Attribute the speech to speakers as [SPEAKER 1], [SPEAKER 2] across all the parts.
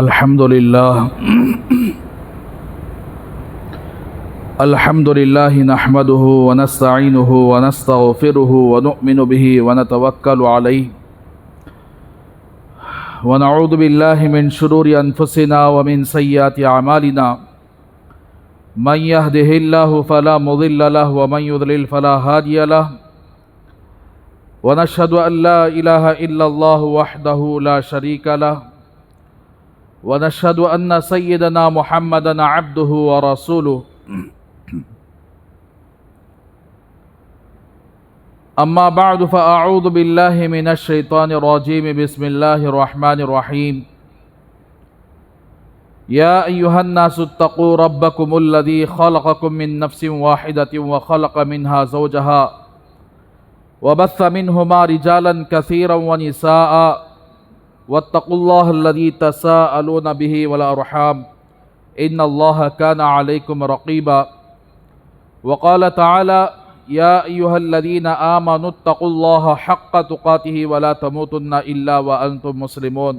[SPEAKER 1] الحمد لله نحمده ونستعينه ونستغفره ونؤمن به ونتوكل عليه ونعوذ بالله من شرور أنفسنا ومن سيئات أعمالنا من يهده الله فلا مضل له ومن يضلل فلا هادي له ونشهد أن لا إله إلا الله وحده لا شريك له ونشهد أن سيدنا محمدا عبده ورسوله أما بعد فأعوذ بالله من الشيطان الرجيم بسم الله الرحمن الرحيم يا أيها الناس اتقوا ربكم الذي خلقكم من نفس واحدة وخلق منها زوجها وبث منهما رجالا كثيرا ونساء واتقوا الله الذي تساءلون به والأرحام إن الله كان عليكم رقيبا وقال تعالى يا أيها الذين آمنوا اتقوا الله حق تقاته ولا تموتن إلا وأنتم مسلمون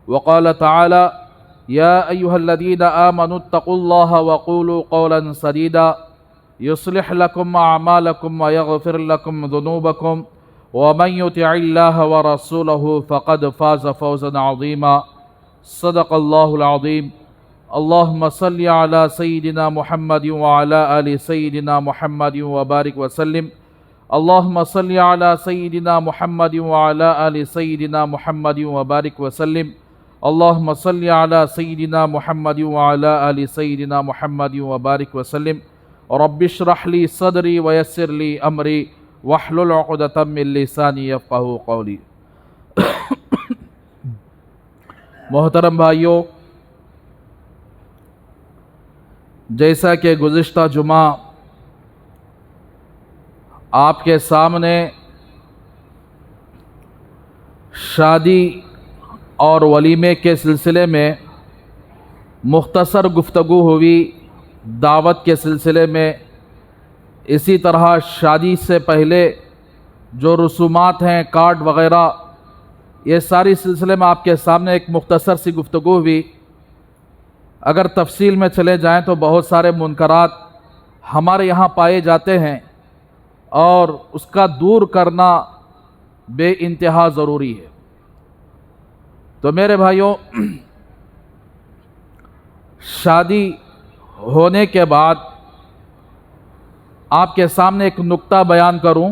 [SPEAKER 1] وقال تعالى يا أيها الذين آمنوا اتقوا الله وقولوا قولا سديدا يصلح لكم أعمالكم ويغفر لكم ذنوبكم ومن يطع الله ورسوله فقد فاز فوزا عظيما صدق الله العظيم اللهم صل على سيدنا محمد وعلى آل سيدنا محمد وبارك وسلم اللهم صل على سيدنا محمد وعلى آل سيدنا محمد وبارك وسلم اللهم صل على سيدنا محمد وعلى آل سيدنا محمد وبارك وسلم رب اشرح لي صدري ويسر لي أمري واحلل عقدة من لساني يفقهوا قولي محترم بھائیوں، جیسا کہ گزشتہ جمعہ آپ کے سامنے شادی اور ولیمے کے سلسلے میں مختصر گفتگو ہوئی، دعوت کے سلسلے میں اسی طرح شادی سے پہلے جو رسومات ہیں، کارڈ وغیرہ، یہ ساری سلسلے میں آپ کے سامنے ایک مختصر سی گفتگو ہوئی۔ اگر تفصیل میں چلے جائیں تو بہت سارے منکرات ہمارے یہاں پائے جاتے ہیں اور اس کا دور کرنا بے انتہا ضروری ہے۔ تو میرے بھائیوں، شادی ہونے کے بعد آپ کے سامنے ایک نکتہ بیان کروں۔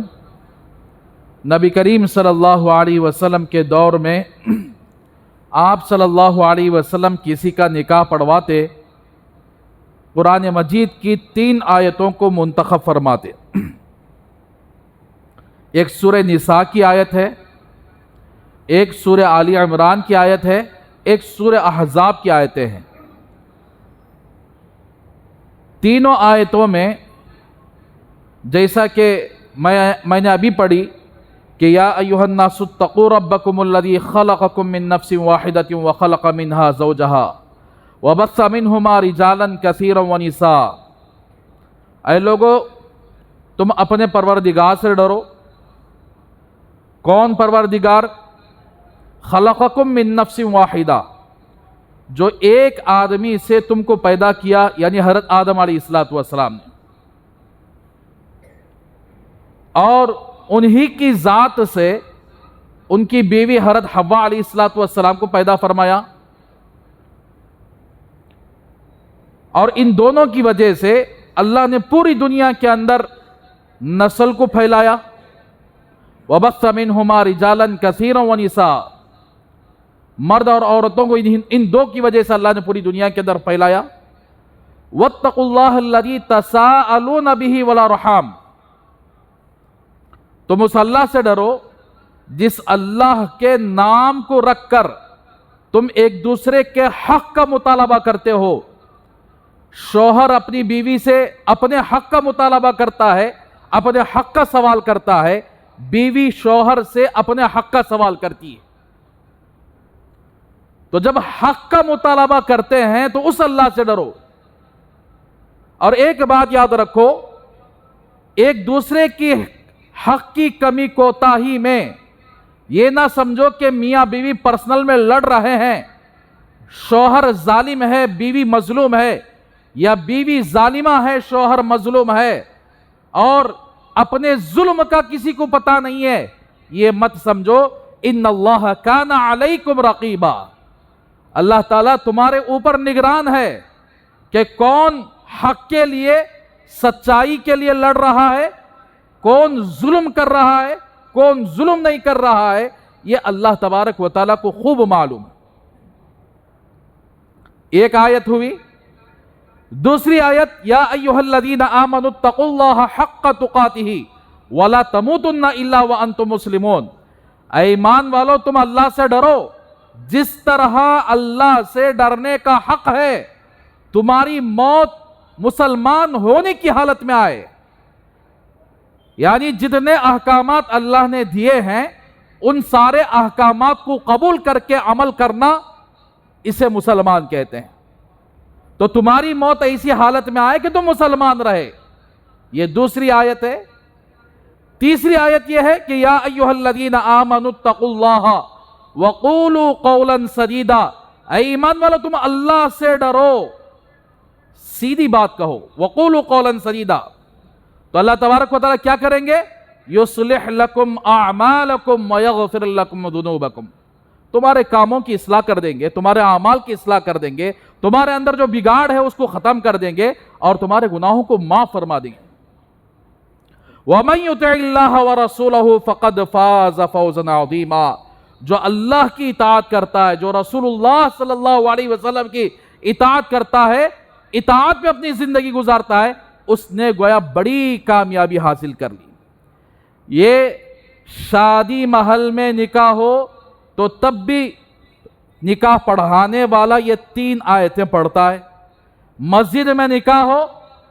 [SPEAKER 1] نبی کریم صلی اللہ علیہ وسلم کے دور میں آپ صلی اللہ علیہ وسلم کسی کا نکاح پڑھواتے، قرآن مجید کی 3 آیتوں کو منتخب فرماتے۔ ایک سورہ نساء کی آیت ہے، ایک سورہ آل عمران کی آیت ہے، ایک سورہ احزاب کی آیتیں ہیں۔ تینوں آیتوں میں جیسا کہ میں نے ابھی پڑھی کہ یا ایھا الناس اتقوا ربکم الذی خلقکم من نفس واحدۃ وخلق منها زوجها وبث منہما رجالا کثیرا ونساء، اے لوگو تم اپنے پروردگار سے ڈرو۔ کون پروردگار؟ خلقکم من نفس واحدہ، جو ایک آدمی سے تم کو پیدا کیا، یعنی حضرت آدم علیہ السلام نے، اور انہی کی ذات سے ان کی بیوی حضرت حوا علیہ السلام کو پیدا فرمایا، اور ان دونوں کی وجہ سے اللہ نے پوری دنیا کے اندر نسل کو پھیلایا۔ وَبَثَّ مِنْهُمَا رِجَالًا كَثِيرًا وَنِسَاءً، مرد اور عورتوں کو ان دو کی وجہ سے اللہ نے پوری دنیا کے اندر پھیلایا۔ وَاتَّقُوا اللَّهَ الَّذِي تَسَاءَلُونَ بِهِ وَالْأَرْحَامَ، تم اس اللہ سے ڈرو جس اللہ کے نام کو رکھ کر تم ایک دوسرے کے حق کا مطالبہ کرتے ہو۔ شوہر اپنی بیوی سے اپنے حق کا مطالبہ کرتا ہے، اپنے حق کا سوال کرتا ہے، بیوی شوہر سے اپنے حق کا سوال کرتی ہے۔ تو جب حق کا مطالبہ کرتے ہیں تو اس اللہ سے ڈرو۔ اور ایک بات یاد رکھو، ایک دوسرے کی حق کی کمی کوتاہی میں یہ نہ سمجھو کہ میاں بیوی پرسنل میں لڑ رہے ہیں، شوہر ظالم ہے بیوی مظلوم ہے، یا بیوی ظالمہ ہے شوہر مظلوم ہے، اور اپنے ظلم کا کسی کو پتہ نہیں ہے، یہ مت سمجھو ان اللہ کان علیکم رقیبا، اللہ تعالیٰ تمہارے اوپر نگران ہے کہ کون حق کے لیے، سچائی کے لیے لڑ رہا ہے، کون ظلم کر رہا ہے، کون ظلم نہیں کر رہا ہے، یہ اللہ تبارک و تعالیٰ کو خوب معلوم ہے۔ ایک آیت ہوئی۔ دوسری آیت یا ایھا الذین آمنوا اتقوا اللہ حق تقاتہ ولا تموتن الا وانتم مسلمون، اے ایمان والو تم اللہ سے ڈرو جس طرح اللہ سے ڈرنے کا حق ہے، تمہاری موت مسلمان ہونے کی حالت میں آئے۔ یعنی جتنے احکامات اللہ نے دیے ہیں ان سارے احکامات کو قبول کر کے عمل کرنا، اسے مسلمان کہتے ہیں۔ تو تمہاری موت ایسی حالت میں آئے کہ تم مسلمان رہے، یہ دوسری آیت ہے۔ تیسری آیت یہ ہے کہ یا ایھا الذین آمنوا اتقوا اللہ وقولوا قولا سدیدا، اے ایمان والو تم اللہ سے ڈرو، سیدھی بات کہو، وقولوا قولا سدیدا۔ تو اللہ تبارک و تعالیٰ کیا کریں گے؟ یصلح لکم اعمالکم ویغفر لکم ذنوبکم، تمہارے کاموں کی اصلاح کر دیں گے، تمہارے اعمال کی اصلاح کر دیں گے، تمہارے اندر جو بگاڑ ہے اس کو ختم کر دیں گے، اور تمہارے گناہوں کو معاف فرما دیں گے۔ وَمَن يُطِعِ اللَّهَ وَرَسُولَهُ فَقَدْ فَازَ فَوْزًا عَظِيمًا، جو اللہ کی اطاعت کرتا ہے، جو رسول اللہ صلی اللہ علیہ وسلم کی اطاعت کرتا ہے، اطاعت میں اپنی زندگی گزارتا ہے، اس نے گویا بڑی کامیابی حاصل کر لی۔ یہ شادی محل میں نکاح ہو تو تب بھی نکاح پڑھانے والا یہ 3 آیتیں پڑھتا ہے، مسجد میں نکاح ہو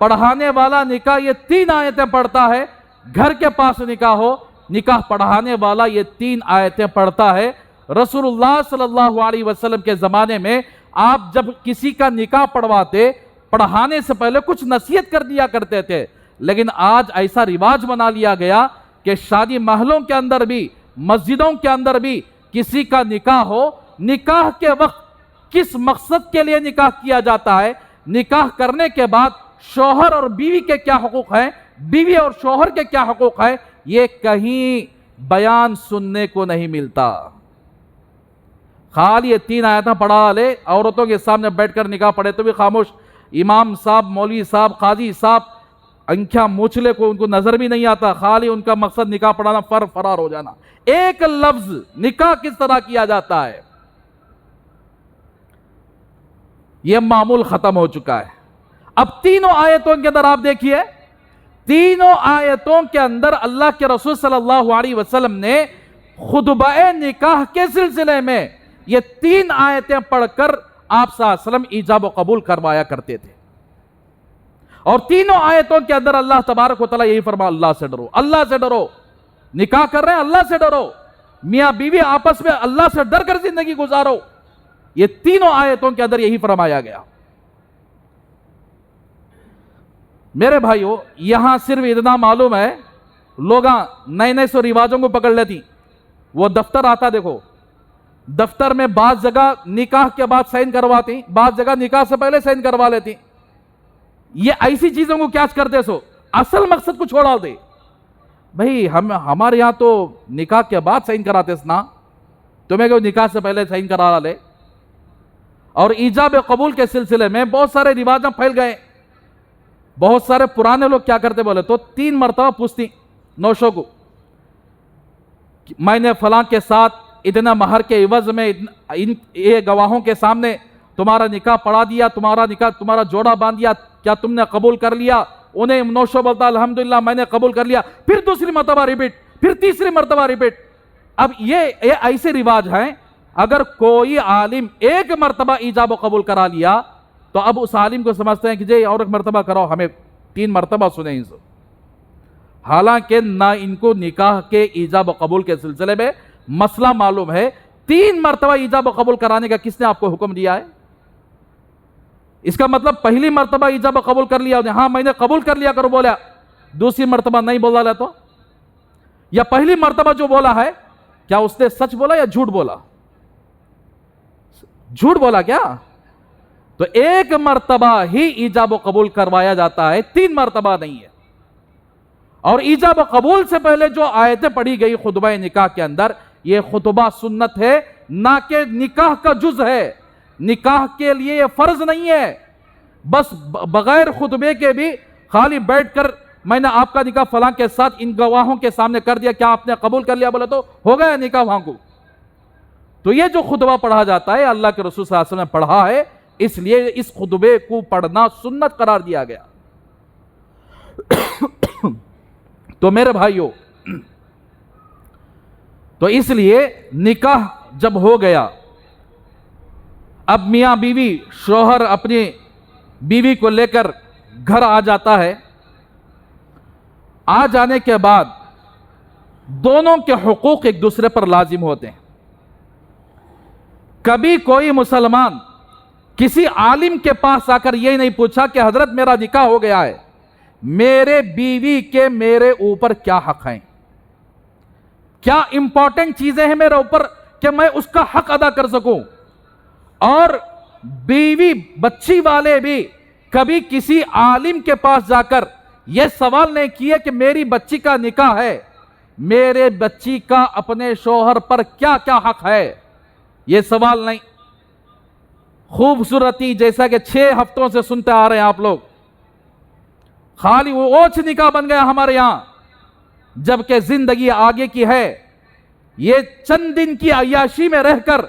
[SPEAKER 1] پڑھانے والا نکاح یہ 3 آیتیں پڑھتا ہے، گھر کے پاس نکاح ہو نکاح پڑھانے والا یہ 3 آیتیں پڑھتا ہے۔ رسول اللہ صلی اللہ علیہ وسلم کے زمانے میں آپ جب کسی کا نکاح پڑھواتے، پڑھانے سے پہلے کچھ نصیحت کر دیا کرتے تھے، لیکن آج ایسا رواج بنا لیا گیا کہ شادی محلوں کے اندر بھی، مسجدوں کے اندر بھی کسی کا نکاح ہو، نکاح کے وقت کس مقصد کے لیے نکاح کیا جاتا ہے، نکاح کرنے کے بعد شوہر اور بیوی کے کیا حقوق ہیں، بیوی اور شوہر کے کیا حقوق ہیں، یہ کہیں بیان سننے کو نہیں ملتا۔ خالی یہ 3 آیتیں پڑھا لے، عورتوں کے سامنے بیٹھ کر نکاح پڑھے تو بھی خاموش، امام صاحب، مولوی صاحب، قاضی صاحب انکھیاں موچھلے کو ان کو نظر بھی نہیں آتا، خالی ان کا مقصد نکاح پڑھانا، فرار ہو جانا۔ ایک لفظ نکاح کس طرح کیا جاتا ہے یہ معمول ختم ہو چکا ہے۔ اب تینوں آیتوں کے اندر آپ دیکھیے، تینوں آیتوں کے اندر اللہ کے رسول صلی اللہ علیہ وسلم نے خطبہ نکاح کے سلسلے میں یہ 3 آیتیں پڑھ کر آپ صلی اللہ علیہ وسلم ایجاب و قبول کروایا کرتے تھے، اور تینوں آیتوں کے اندر اللہ تبارک و تعالیٰ یہی فرما، اللہ سے ڈرو، اللہ سے ڈرو، نکاح کر رہے ہیں اللہ سے ڈرو، میاں بیوی آپس میں اللہ سے ڈر کر زندگی گزارو، یہ تینوں آیتوں کے اندر یہی فرمایا گیا۔ میرے بھائیو، یہاں صرف اتنا معلوم ہے، لوگ نئے سو رواجوں کو پکڑ لیتی، وہ دفتر آتا دیکھو، دفتر میں بعض جگہ نکاح کے بعد سائن کرواتی، بعض جگہ نکاح سے پہلے سائن کروا لیتی، یہ ایسی چیزوں کو کیا کرتے سو، اصل مقصد کو چھوڑا دے۔ بھئی ہمارے یہاں تو نکاح کے بعد سائن کراتے نا، تمہیں کہ نکاح سے پہلے سائن کرا لے۔ اور ایجاب قبول کے سلسلے میں بہت سارے رواجاں پھیل گئے، بہت سارے پرانے لوگ کیا کرتے بولے تو 3 مرتبہ پوچھتی نوشوں کو، میں نے فلاں کے ساتھ اتنا مہر کے عوض میں یہ گواہوں کے سامنے تمہارا نکاح پڑھا دیا، تمہارا جوڑا باندھ دیا، کیا تم نے قبول کر لیا؟ انہیں نوشو بولتا الحمدللہ میں نے قبول کر لیا، پھر دوسری مرتبہ ریپیٹ، پھر تیسری مرتبہ ریپیٹ۔ اب یہ ایسے رواج ہیں، اگر کوئی عالم 1 مرتبہ ایجاب و قبول کرا لیا تو اب اس عالم کو سمجھتے ہیں کہ جی اور 1 مرتبہ کراؤ، ہمیں 3 مرتبہ سنیں ان سے، حالانکہ نہ ان کو نکاح کے ایجاب و قبول کے سلسلے میں مسئلہ معلوم ہے۔ 3 مرتبہ ایجاب و قبول کرانے کا کس نے آپ کو حکم دیا ہے؟ اس کا مطلب پہلی مرتبہ ایجاب و قبول کر لیا، ہاں میں نے قبول کر لیا کرو بولا، دوسری مرتبہ نہیں بولا لے تو، یا پہلی مرتبہ جو بولا ہے کیا اس نے سچ بولا یا جھوٹ بولا؟ جھوٹ بولا کیا؟ تو ایک مرتبہ ہی ایجاب و قبول کروایا جاتا ہے، 3 مرتبہ نہیں ہے. اور ایجاب و قبول سے پہلے جو آیتیں پڑھی گئی خطبہ نکاح کے اندر، یہ خطبہ سنت ہے، نہ کہ نکاح کا جز ہے. نکاح کے لیے یہ فرض نہیں ہے. بس بغیر خطبے کے بھی خالی بیٹھ کر میں نے آپ کا نکاح فلاں کے ساتھ ان گواہوں کے سامنے کر دیا، کیا آپ نے قبول کر لیا؟ بولے تو ہو گیا نکاح وہاں کو. تو یہ جو خطبہ پڑھا جاتا ہے اللہ کے رسول صلی اللہ علیہ وسلم نے پڑھا ہے، اس لیے اس خطبے کو پڑھنا سنت قرار دیا گیا. تو میرے بھائیوں، تو اس لیے نکاح جب ہو گیا، اب میاں بیوی، شوہر اپنی بیوی کو لے کر گھر آ جاتا ہے. آ جانے کے بعد دونوں کے حقوق ایک دوسرے پر لازم ہوتے ہیں. کبھی کوئی مسلمان کسی عالم کے پاس آ کر یہ نہیں پوچھا کہ حضرت میرا نکاح ہو گیا ہے، میرے بیوی کے میرے اوپر کیا حق ہیں، کیا امپورٹنٹ چیزیں ہیں میرے اوپر کہ میں اس کا حق ادا کر سکوں. اور بیوی بچی والے بھی کبھی کسی عالم کے پاس جا کر یہ سوال نہیں کیے کہ میری بچی کا نکاح ہے، میرے بچی کا اپنے شوہر پر کیا کیا حق ہے، یہ سوال نہیں. خوبصورتی جیسا کہ 6 ہفتوں سے سنتے آ رہے ہیں آپ لوگ، خالی وہ اوچھ نکاح بن گیا ہمارے یہاں، جبکہ زندگی آگے کی ہے. یہ چند دن کی عیاشی میں رہ کر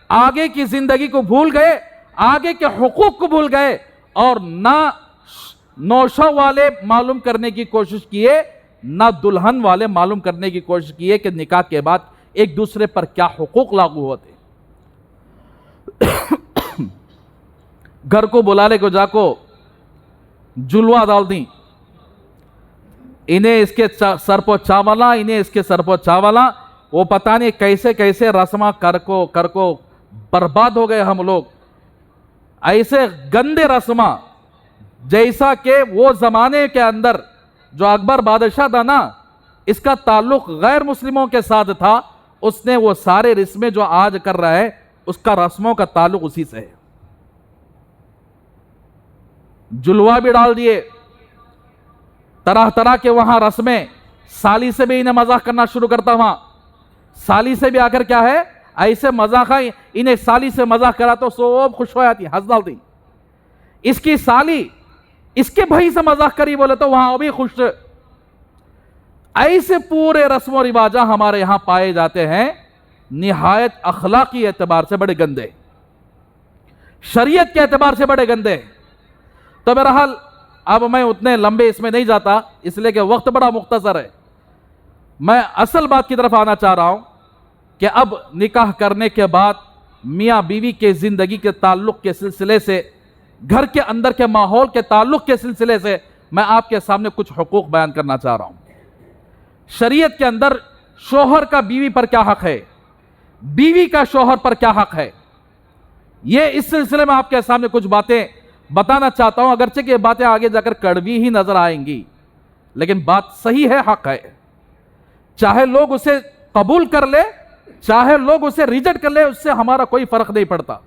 [SPEAKER 1] آگے کی زندگی کو بھول گئے، آگے کے حقوق کو بھول گئے، اور نہ نوشہ والے معلوم کرنے کی کوشش کیے، نہ دلہن والے معلوم کرنے کی کوشش کیے کہ نکاح کے بعد ایک دوسرے پر کیا حقوق لاگو ہوتے. گھر کو بلالے کو جا کو جلوہ ڈال دیں، انہیں اس کے سر پہ چاولا، انہیں اس کے سر پہ چاولا. وہ پتہ نہیں کیسے کیسے رسمہ کر کو برباد ہو گئے ہم لوگ. ایسے گندے رسمہ، جیسا کہ وہ زمانے کے اندر جو اکبر بادشاہ تھا نا، اس کا تعلق غیر مسلموں کے ساتھ تھا، اس نے وہ سارے رسمیں جو آج کر رہا ہے اس کا رسموں کا تعلق اسی سے ہے. جلوہ بھی ڈال دیے، طرح طرح کے وہاں رسمیں. سالی سے بھی انہیں مزاح کرنا شروع کرتا، وہاں سالی سے بھی آ کر کیا ہے ایسے مزاح، انہیں سالی سے مزاح کرا تو سب خوش ہو جاتی، ہنس ڈالتی. اس کی سالی اس کے بھائی سے مزاح کری بولے تو وہاں وہ بھی خوش. ایسے پورے رسم و رواج ہمارے یہاں پائے جاتے ہیں، نہایت اخلاقی اعتبار سے بڑے گندے، شریعت کے اعتبار سے بڑے گندے. تو بہرحال اب میں اتنے لمبے اس میں نہیں جاتا، اس لیے کہ وقت بڑا مختصر ہے. میں اصل بات کی طرف آنا چاہ رہا ہوں کہ اب نکاح کرنے کے بعد میاں بیوی کے زندگی کے تعلق کے سلسلے سے، گھر کے اندر کے ماحول کے تعلق کے سلسلے سے میں آپ کے سامنے کچھ حقوق بیان کرنا چاہ رہا ہوں. شریعت کے اندر شوہر کا بیوی پر کیا حق ہے، بیوی کا شوہر پر کیا حق ہے، یہ اس سلسلے میں آپ کے سامنے کچھ باتیں بتانا چاہتا ہوں. اگرچہ کہ یہ باتیں آگے جا کر کڑوی ہی نظر آئیں گی، لیکن بات صحیح ہے، حق ہے. چاہے لوگ اسے قبول کر لے، چاہے لوگ اسے ریجیکٹ کر لے، اس سے ہمارا کوئی فرق نہیں پڑتا.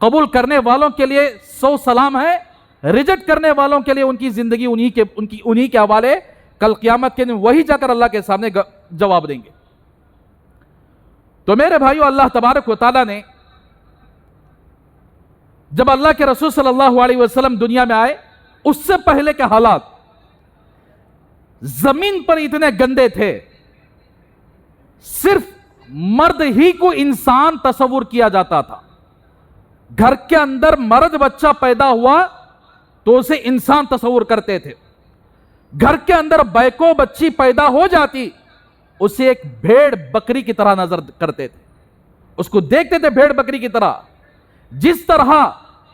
[SPEAKER 1] قبول کرنے والوں کے لیے 100 سلام ہے، ریجیکٹ کرنے والوں کے لیے ان کی زندگی انہی کے حوالے، کل قیامت کے دن وہی جا کر اللہ کے سامنے جواب دیں گے. تو میرے بھائیو، اللہ تبارک و تعالیٰ نے جب اللہ کے رسول صلی اللہ علیہ وسلم دنیا میں آئے، اس سے پہلے کے حالات زمین پر اتنے گندے تھے، صرف مرد ہی کو انسان تصور کیا جاتا تھا. گھر کے اندر مرد بچہ پیدا ہوا تو اسے انسان تصور کرتے تھے. گھر کے اندر بیکو بچی پیدا ہو جاتی، اسے ایک بھیڑ بکری کی طرح نظر کرتے تھے، اس کو دیکھتے تھے بھیڑ بکری کی طرح. جس طرح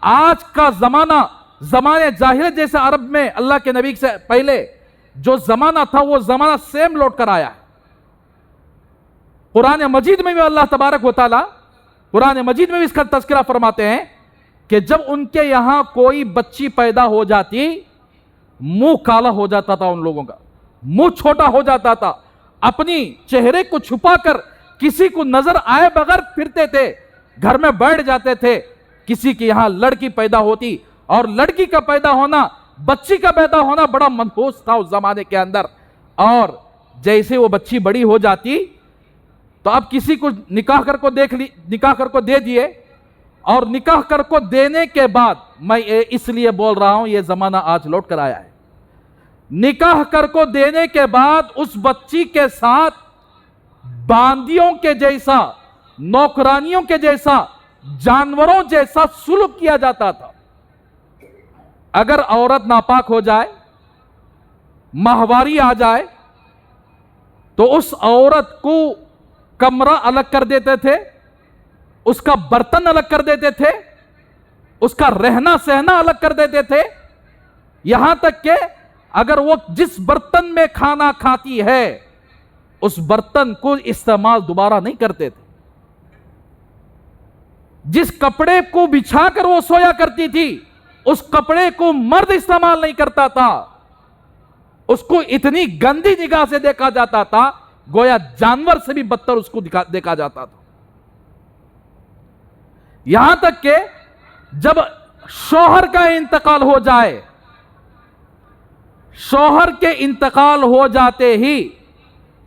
[SPEAKER 1] آج کا زمانے جاہلیت جیسے عرب میں اللہ کے نبی سے پہلے جو زمانہ تھا، وہ زمانہ سیم لوٹ کر آیا ہے. قرآن مجید میں بھی اللہ تبارک و تعالی قرآن مجید میں بھی اس کا تذکرہ فرماتے ہیں کہ جب ان کے یہاں کوئی بچی پیدا ہو جاتی، منہ کالا ہو جاتا تھا، ان لوگوں کا منہ چھوٹا ہو جاتا تھا، اپنی چہرے کو چھپا کر کسی کو نظر آئے بغیر پھرتے تھے، گھر میں بیٹھ جاتے تھے، کسی کے یہاں لڑکی پیدا ہوتی اور لڑکی کا پیدا ہونا، بچی کا پیدا ہونا بڑا منحوس تھا اس زمانے کے اندر، اور جیسے وہ بچی بڑی ہو جاتی تو اب کسی کو نکاح کر کو دے دیے، اور نکاح کر کو دینے کے بعد، میں اس لیے بول رہا ہوں یہ زمانہ آج لوٹ کر آیا ہے، نکاح کر کو دینے کے بعد اس بچی کے ساتھ باندیوں کے جیسا، نوکرانیوں کے جیسا، جانوروں جیسا سلوک کیا جاتا تھا۔ اگر عورت ناپاک ہو جائے، ماہواری آ جائے، تو اس عورت کو کمرہ الگ کر دیتے تھے، اس کا برتن الگ کر دیتے تھے، اس کا رہنا سہنا الگ کر دیتے تھے، یہاں تک کہ اگر وہ جس برتن میں کھانا کھاتی ہے اس برتن کو استعمال دوبارہ نہیں کرتے تھے، جس کپڑے کو بچھا کر وہ سویا کرتی تھی اس کپڑے کو مرد استعمال نہیں کرتا تھا، اس کو اتنی گندی نگاہ سے دیکھا جاتا تھا گویا جانور سے بھی بدتر اس کو دیکھا جاتا تھا۔ یہاں تک کہ جب شوہر کا انتقال ہو جائے، شوہر کے انتقال ہو جاتے ہی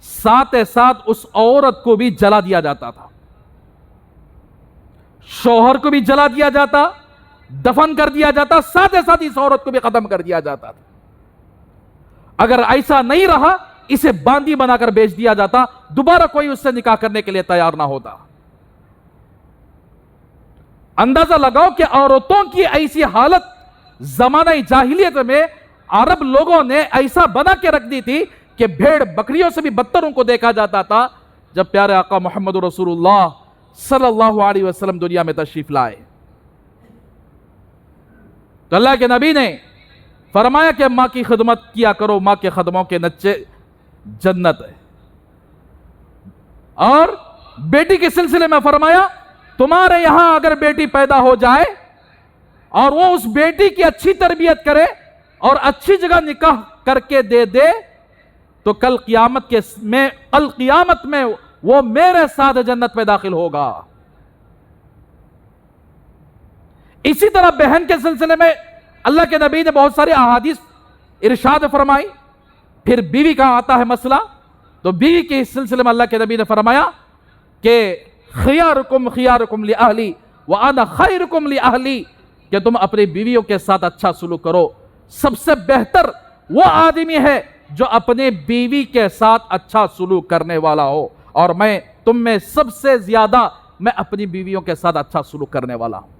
[SPEAKER 1] ساتھ ساتھ اس عورت کو بھی جلا دیا جاتا تھا، شوہر کو بھی جلا دیا جاتا، دفن کر دیا جاتا، ساتھ ساتھ اس عورت کو بھی ختم کر دیا جاتا تھا۔ اگر ایسا نہیں رہا اسے باندی بنا کر بیچ دیا جاتا، دوبارہ کوئی اس سے نکاح کرنے کے لیے تیار نہ ہوتا۔ اندازہ لگاؤ کہ عورتوں کی ایسی حالت زمانہ جاہلیت میں عرب لوگوں نے ایسا بنا کے رکھ دی تھی کہ بھیڑ بکریوں سے بھی بدتر ان کو دیکھا جاتا تھا جب پیارے آقا محمد رسول اللہ صلی اللہ علیہ وسلم دنیا میں تشریف لائے۔ تو اللہ کے نبی نے فرمایا کہ ماں کی خدمت کیا کرو، ماں کے خدموں کے نچے جنت ہے، اور بیٹی کے سلسلے میں فرمایا تمہارے یہاں اگر بیٹی پیدا ہو جائے اور وہ اس بیٹی کی اچھی تربیت کرے اور اچھی جگہ نکاح کر کے دے تو کل قیامت میں وہ میرے ساتھ جنت میں داخل ہوگا۔ اسی طرح بہن کے سلسلے میں اللہ کے نبی نے بہت ساری احادیث ارشاد فرمائی۔ پھر بیوی کا آتا ہے مسئلہ، تو بیوی کے سلسلے میں اللہ کے نبی نے فرمایا کہ خیارکم خیارکم لأہلی وانا خیرکم لأہلی، کہ تم اپنی بیویوں کے ساتھ اچھا سلوک کرو، سب سے بہتر وہ آدمی ہے جو اپنے بیوی کے ساتھ اچھا سلوک کرنے والا ہو، اور میں تم میں سب سے زیادہ میں اپنی بیویوں کے ساتھ اچھا سلوک کرنے والا ہوں۔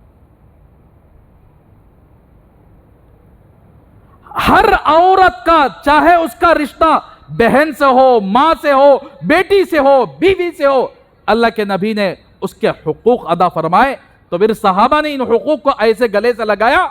[SPEAKER 1] ہر عورت کا چاہے اس کا رشتہ بہن سے ہو، ماں سے ہو، بیٹی سے ہو، بیوی سے ہو، اللہ کے نبی نے اس کے حقوق ادا فرمائے۔ تو پھر صحابہ نے ان حقوق کو ایسے گلے سے لگایا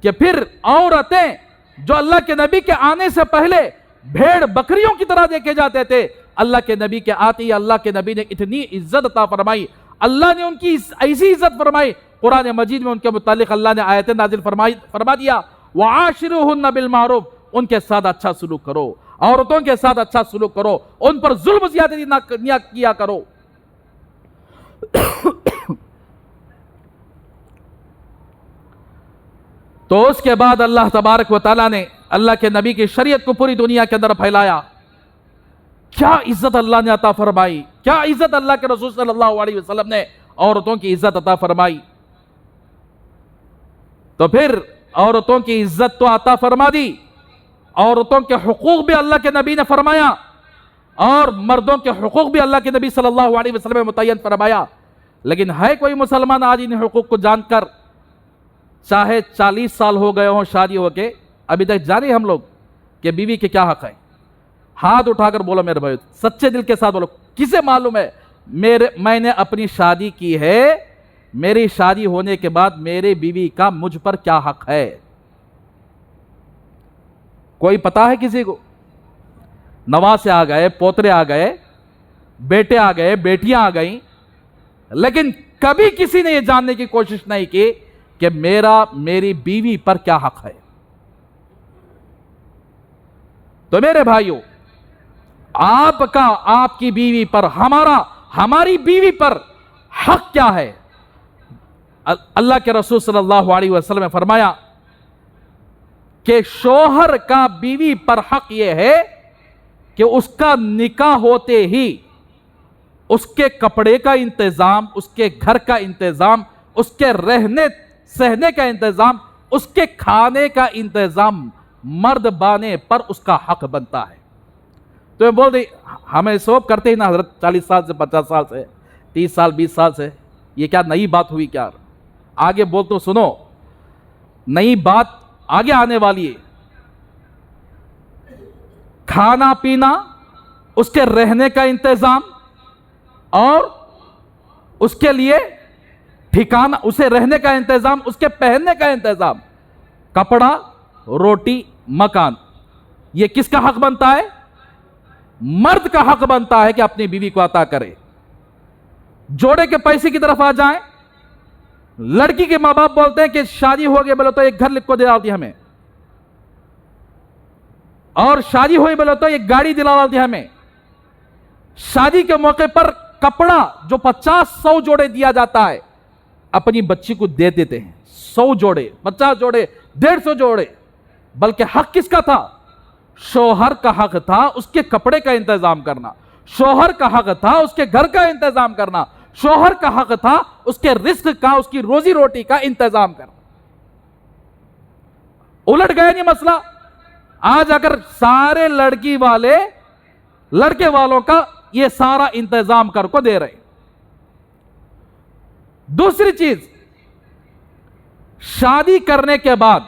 [SPEAKER 1] کہ پھر عورتیں جو اللہ کے نبی کے آنے سے پہلے بھیڑ بکریوں کی طرح دیکھے جاتے تھے، اللہ کے نبی کے آتے ہی اللہ کے نبی نے اتنی عزت عطا فرمائی، اللہ نے ان کی ایسی عزت فرمائی، قرآن مجید میں ان کے متعلق اللہ نے آیتیں نازل فرما دیا، وَعَاشِرُوهُنَّ بِالْمَعْرُوفِ، ان کے ساتھ اچھا سلوک کرو، عورتوں کے ساتھ اچھا سلوک کرو، ان پر ظلم زیادتی نہ کیا کرو۔ تو اس کے بعد اللہ تبارک و تعالیٰ نے اللہ کے نبی کی شریعت کو پوری دنیا کے اندر پھیلایا۔ کیا عزت اللہ نے عطا فرمائی، کیا عزت اللہ کے رسول صلی اللہ علیہ وسلم نے عورتوں کی عزت عطا فرمائی۔ تو پھر عورتوں کی عزت تو عطا فرما دی، عورتوں کے حقوق بھی اللہ کے نبی نے فرمایا، اور مردوں کے حقوق بھی اللہ کے نبی صلی اللہ علیہ وسلم نے متعین فرمایا۔ لیکن ہے کوئی مسلمان آج ان حقوق کو جان کر، چاہے 40 سال ہو گئے ہوں شادی ہو کے، ابھی تک جانے ہم لوگ کہ بیوی کے کیا حق ہے؟ ہاتھ اٹھا کر بولو میرے بھائی، سچے دل کے ساتھ بولو، کسے معلوم ہے میں نے اپنی شادی کی ہے، میری شادی ہونے کے بعد میرے بیوی کا مجھ پر کیا حق ہے؟ کوئی پتا ہے کسی کو؟ نواسے آ گئے، پوترے آ گئے، بیٹے آ گئے، بیٹیاں آ گئیں، لیکن کبھی کسی نے یہ جاننے کی کوشش نہیں کی کہ میری بیوی پر کیا حق ہے۔ تو میرے بھائیوں، آپ کی بیوی پر، ہماری بیوی پر حق کیا ہے؟ اللہ کے رسول صلی اللہ علیہ وسلم نے فرمایا کہ شوہر کا بیوی پر حق یہ ہے کہ اس کا نکاح ہوتے ہی اس کے کپڑے کا انتظام، اس کے گھر کا انتظام، اس کے رہنے سہنے کا انتظام، اس کے کھانے کا انتظام مرد بانے پر اس کا حق بنتا ہے۔ تو میں بول دی ہمیں سوب کرتے ہی نا حضرت 40 سال سے 50 سال سے 30 سال 20 سال سے، یہ کیا نئی بات ہوئی کیا؟ آگے بول تو سنو، نئی بات آگے آنے والی ہے۔ کھانا پینا، اس کے رہنے کا انتظام اور اس کے لیے ٹھکانہ، اسے رہنے کا انتظام، اس کے پہننے کا انتظام، کپڑا، روٹی، مکان، یہ کس کا حق بنتا ہے؟ مرد کا حق بنتا ہے کہ اپنی بیوی کو عطا کرے۔ جوڑے کے پیسے کی طرف آ جائیں، لڑکی کے ماں باپ بولتے ہیں کہ شادی ہو گئی بولے تو ایک گھر لکھ کو دلا دی ہمیں، اور شادی ہوئی بولے تو ایک گاڑی دلا دی ہمیں۔ شادی کے موقع پر کپڑا جو 50-100 جوڑے دیا جاتا ہے اپنی بچی کو دے دیتے ہیں، 100 جوڑے، 50 جوڑے، 150 جوڑے، بلکہ حق کس کا تھا؟ شوہر کا حق تھا اس کے کپڑے کا انتظام کرنا، شوہر کا حق تھا اس کے گھر کا انتظام کرنا، شوہر کا حق تھا اس کے رزق کا، اس کی روزی روٹی کا انتظام کرنا۔ الٹ گیا نہیں مسئلہ؟ آج اگر سارے لڑکی والے لڑکے والوں کا یہ سارا انتظام کر کو دے رہے۔ دوسری چیز، شادی کرنے کے بعد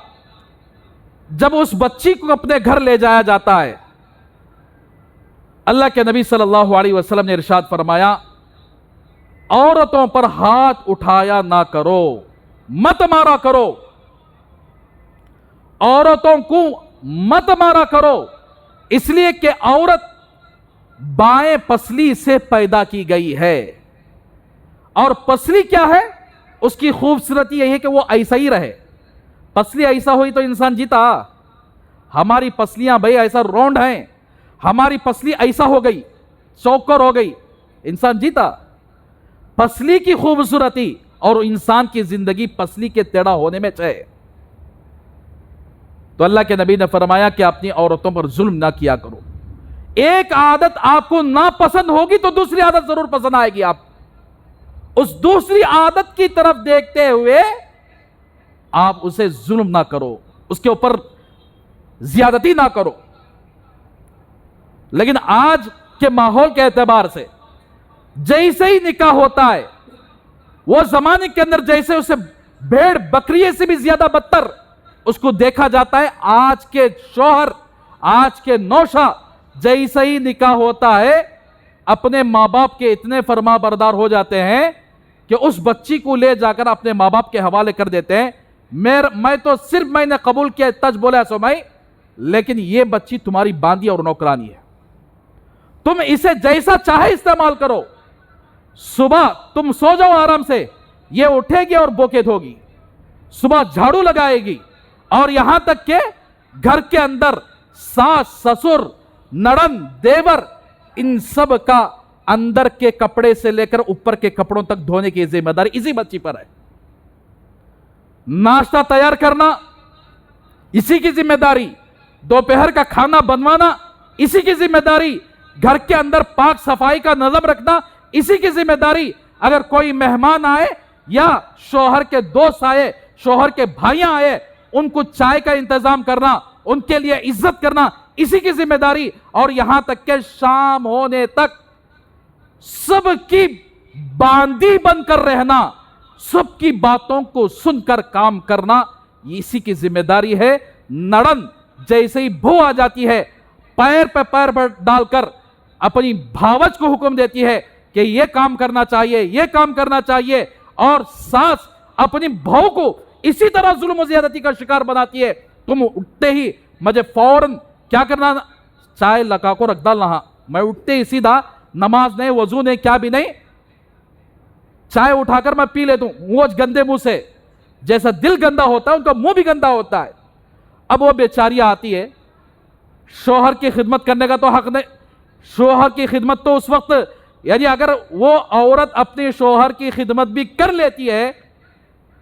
[SPEAKER 1] جب اس بچی کو اپنے گھر لے جایا جاتا ہے، اللہ کے نبی صلی اللہ علیہ وسلم نے ارشاد فرمایا عورتوں پر ہاتھ اٹھایا نہ کرو، مت مارا کرو، عورتوں کو مت مارا کرو، اس لیے کہ عورت بائیں پسلی سے پیدا کی گئی ہے، اور پسلی کیا ہے؟ اس کی خوبصورتی یہی ہے کہ وہ ایسا ہی رہے۔ پسلی ایسا ہوئی تو انسان جیتا؟ ہماری پسلیاں بھائی ایسا راؤنڈ ہیں، ہماری پسلی ایسا ہو گئی، چوکر ہو گئی، انسان جیتا؟ پسلی کی خوبصورتی اور انسان کی زندگی پسلی کے ٹیڑھا ہونے میں ہے۔ تو اللہ کے نبی نے فرمایا کہ اپنی عورتوں پر ظلم نہ کیا کرو۔ ایک عادت آپ کو ناپسند ہوگی تو دوسری عادت ضرور پسند آئے گی۔ آپ اس دوسری عادت کی طرف دیکھتے ہوئے آپ اسے ظلم نہ کرو، اس کے اوپر زیادتی نہ کرو۔ لیکن آج کے ماحول کے اعتبار سے جیسے ہی نکاح ہوتا ہے، وہ زمانے کے اندر جیسے اسے بھیڑ بکریے سے بھی زیادہ بدتر اس کو دیکھا جاتا ہے۔ آج کے شوہر، آج کے نوشہ جیسے ہی نکاح ہوتا ہے اپنے ماں باپ کے اتنے فرما بردار ہو جاتے ہیں کہ اس بچی کو لے جا کر اپنے ماں باپ کے حوالے کر دیتے ہیں۔ میں تو صرف میں نے قبول کیا، تج بولا سو میں، لیکن یہ بچی تمہاری باندھی اور نوکرانی ہے، تم اسے جیسا چاہے استعمال کرو۔ صبح تم سو جاؤ آرام سے، یہ اٹھے گی اور بوکے دھوگی، صبح جھاڑو لگائے گی، اور یہاں تک کہ گھر کے اندر ساس، سسر، نڑن، دیور، ان سب کا اندر کے کپڑے سے لے کر اوپر کے کپڑوں تک دھونے کی ذمہ داری اسی بچی پر ہے۔ ناشتہ تیار کرنا اسی کی ذمہ داری، دوپہر کا کھانا بنوانا اسی کی ذمہ داری، گھر کے اندر پاک صفائی کا نظم رکھنا اسی کی ذمہ داری۔ اگر کوئی مہمان آئے یا شوہر کے دوست آئے، شوہر کے بھائیاں آئے، ان کو چائے کا انتظام کرنا، ان کے لیے عزت کرنا اسی کی ذمہ داری، اور یہاں تک کہ شام ہونے تک سب کی باندھی بن کر رہنا، سب کی باتوں کو سن کر کام کرنا اسی کی ذمہ داری ہے۔ نڑن جیسے ہی بھو آ جاتی ہے، پیر پہ پیر ڈال کر اپنی بھاوج کو حکم دیتی ہے کہ یہ کام کرنا چاہیے، یہ کام کرنا چاہیے، اور ساس اپنی بہو کو اسی طرح ظلم و زیادتی کا شکار بناتی ہے۔ تم اٹھتے ہی مجھے فوراً کیا کرنا؟ چائے لگا کو رکھ ڈالنا، میں اٹھتے ہی سیدھا نماز نہیں، وضو نہیں، کیا بھی نہیں، چائے اٹھا کر میں پی لیتا ہوں، وہ گندے منہ سے، جیسا دل گندا ہوتا ہے ان کا منہ بھی گندا ہوتا ہے۔ اب وہ بیچاری آتی ہے، شوہر کی خدمت کرنے کا تو حق نہیں، شوہر کی خدمت تو اس وقت، یعنی اگر وہ عورت اپنے شوہر کی خدمت بھی کر لیتی ہے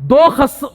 [SPEAKER 1] 2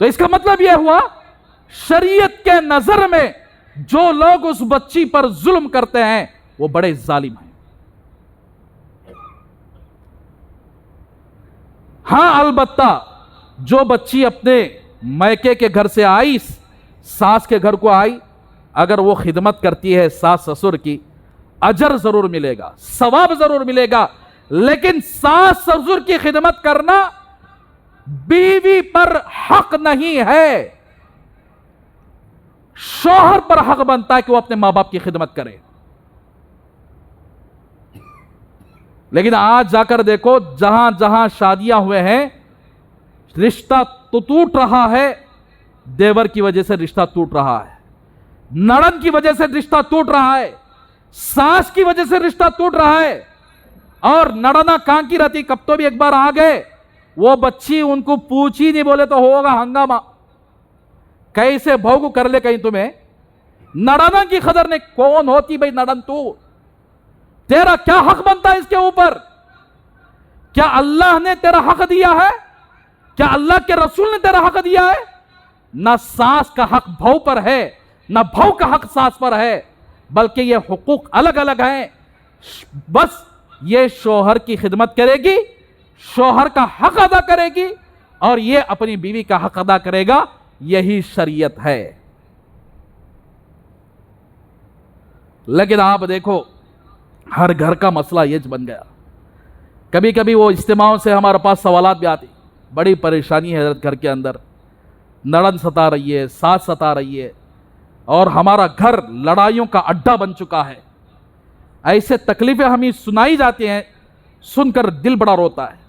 [SPEAKER 1] تو اس کا مطلب یہ ہوا شریعت کے نظر میں جو لوگ اس بچی پر ظلم کرتے ہیں وہ بڑے ظالم ہیں. ہاں البتہ جو بچی اپنے میکے کے گھر سے آئی, ساس کے گھر کو آئی, اگر وہ خدمت کرتی ہے ساس سسر کی, اجر ضرور ملے گا, ثواب ضرور ملے گا, لیکن ساس سسر کی خدمت کرنا بیوی پر حق نہیں ہے. شوہر پر حق بنتا ہے کہ وہ اپنے ماں باپ کی خدمت کرے. لیکن آج جا کر دیکھو جہاں جہاں شادیاں ہوئے ہیں رشتہ تو ٹوٹ رہا ہے, دیور کی وجہ سے رشتہ ٹوٹ رہا ہے, نڑند کی وجہ سے رشتہ ٹوٹ رہا ہے, ساس کی وجہ سے رشتہ ٹوٹ رہا ہے. اور نڑنا کہاں کی رہتی, کب تو بھی ایک بار آ گئے, وہ بچی ان کو پوچھ ہی نہیں بولے تو ہوگا ہنگامہ, کیسے بھوگ کر لے کہیں تمہیں. نڑنا کی قدر نہیں, کون ہوتی بھائی نڑن, تو تیرا کیا حق بنتا ہے اس کے اوپر؟ کیا اللہ نے تیرا حق دیا ہے؟ کیا اللہ کے رسول نے تیرا حق دیا ہے؟ نہ ساس کا حق بہو پر ہے, نہ بہو کا حق ساس پر ہے, بلکہ یہ حقوق الگ الگ ہیں. بس یہ شوہر کی خدمت کرے گی, شوہر کا حق ادا کرے گی, اور یہ اپنی بیوی کا حق ادا کرے گا. یہی شریعت ہے. لیکن آپ دیکھو ہر گھر کا مسئلہ یہ بن گیا. کبھی کبھی وہ اجتماعوں سے ہمارے پاس سوالات بھی آتی, بڑی پریشانی ہے حضرت گھر کے اندر, نڑند ستا رہی ہے, ساس ستا رہی ہے, اور ہمارا گھر لڑائیوں کا اڈا بن چکا ہے. ایسے تکلیفیں ہمیں سنائی جاتی ہیں, سن کر دل بڑا روتا ہے.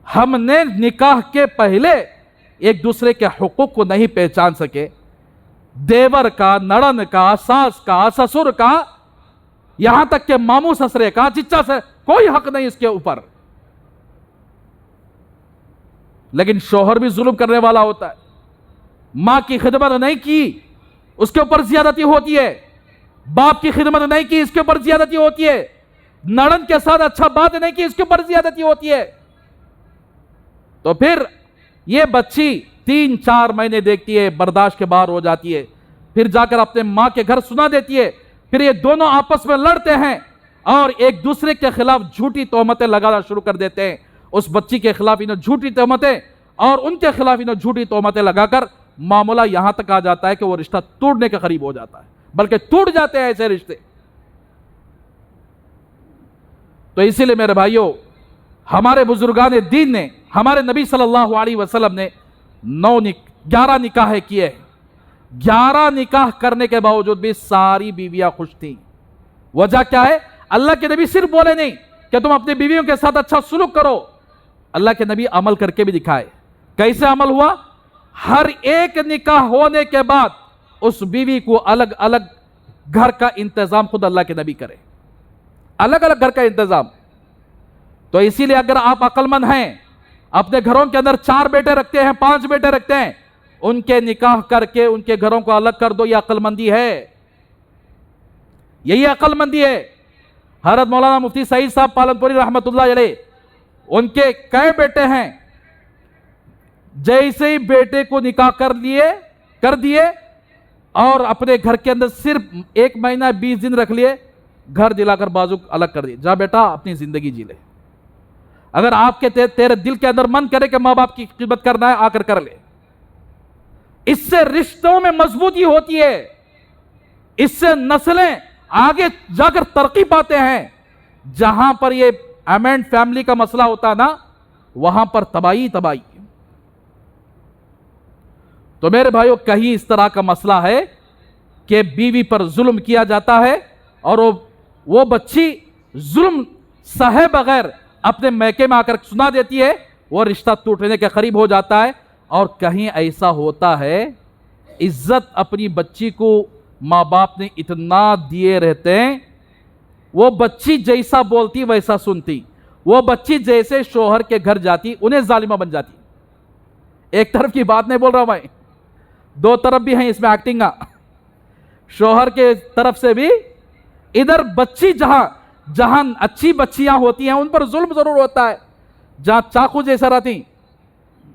[SPEAKER 1] ہم نے نکاح کے پہلے ایک دوسرے کے حقوق کو نہیں پہچان سکے. دیور کا, نڑند کا, ساس کا, سسر کا, یہاں تک کہ ماموں سسرے کا, چچا سے کوئی حق نہیں اس کے اوپر. لیکن شوہر بھی ظلم کرنے والا ہوتا ہے. ماں کی خدمت نہیں کی اس کے اوپر زیادتی ہوتی ہے, باپ کی خدمت نہیں کی اس کے اوپر زیادتی ہوتی ہے, نڑند کے ساتھ اچھا بات نہیں کی اس کے اوپر زیادتی ہوتی ہے. تو پھر یہ بچی 3-4 مہینے دیکھتی ہے, برداشت کے باہر ہو جاتی ہے, پھر جا کر اپنے ماں کے گھر سنا دیتی ہے. پھر یہ دونوں آپس میں لڑتے ہیں اور ایک دوسرے کے خلاف جھوٹی تہمتیں لگانا شروع کر دیتے ہیں. اس بچی کے خلاف انہیں جھوٹی تہمتیں اور ان کے خلاف انہیں جھوٹی تہمتیں لگا کر معاملہ یہاں تک آ جاتا ہے کہ وہ رشتہ ٹوٹنے کے قریب ہو جاتا ہے, بلکہ ٹوٹ جاتے ہیں ایسے رشتے. تو اسی لیے میرے بھائیوں, ہمارے بزرگان دین نے, ہمارے نبی صلی اللہ علیہ وسلم نے 11 نکاح کیے. 11 نکاح کرنے کے باوجود بھی ساری بیویاں خوش تھیں. وجہ کیا ہے؟ اللہ کے نبی صرف بولے نہیں کہ تم اپنی بیویوں کے ساتھ اچھا سلوک کرو, اللہ کے نبی عمل کر کے بھی دکھائے. کیسے عمل ہوا؟ ہر ایک نکاح ہونے کے بعد اس بیوی کو الگ الگ گھر کا انتظام خود اللہ کے نبی کرے, الگ الگ گھر کا انتظام. تو اسی لیے اگر آپ عقل مند ہیں, اپنے گھروں کے اندر 4 بیٹے رکھتے ہیں, 5 بیٹے رکھتے ہیں, ان کے نکاح کر کے ان کے گھروں کو الگ کر دو. یہ عقل مندی ہے, یہی عقل مندی ہے. حضرت مولانا مفتی سعید صاحب پالنپوری رحمت اللہ علیہ, ان کے کئی بیٹے ہیں, جیسے ہی بیٹے کو نکاح کر دیے اور اپنے گھر کے اندر صرف 1 مہینہ 20 دن رکھ لیے, گھر دلا کر بازو الگ کر دیے, جا بیٹا اپنی زندگی جی لے. اگر آپ کے تیرے دل کے اندر من کرے کہ ماں باپ کی خدمت کرنا ہے, آ کر لے. اس سے رشتوں میں مضبوطی ہوتی ہے, اس سے نسلیں آگے جا کر ترقی پاتے ہیں. جہاں پر یہ امینڈ فیملی کا مسئلہ ہوتا نا, وہاں پر تباہی. تو میرے بھائیوں, کہیں اس طرح کا مسئلہ ہے کہ بیوی پر ظلم کیا جاتا ہے اور وہ بچی ظلم سہے بغیر اپنے میکے میں آ کر سنا دیتی ہے, وہ رشتہ ٹوٹنے کے قریب ہو جاتا ہے. اور کہیں ایسا ہوتا ہے عزت اپنی بچی کو ماں باپ نے اتنا دیے رہتے ہیں, وہ بچی جیسا بولتی ویسا سنتی, وہ بچی جیسے شوہر کے گھر جاتی انہیں ظالمہ بن جاتی. ایک طرف کی بات نہیں بول رہا میں, 2 طرف بھی ہیں اس میں ایکٹنگ. شوہر کے طرف سے بھی ادھر بچی جہاں اچھی بچیاں ہوتی ہیں ان پر ظلم ضرور ہوتا ہے, جہاں چاقو جیسا رہتی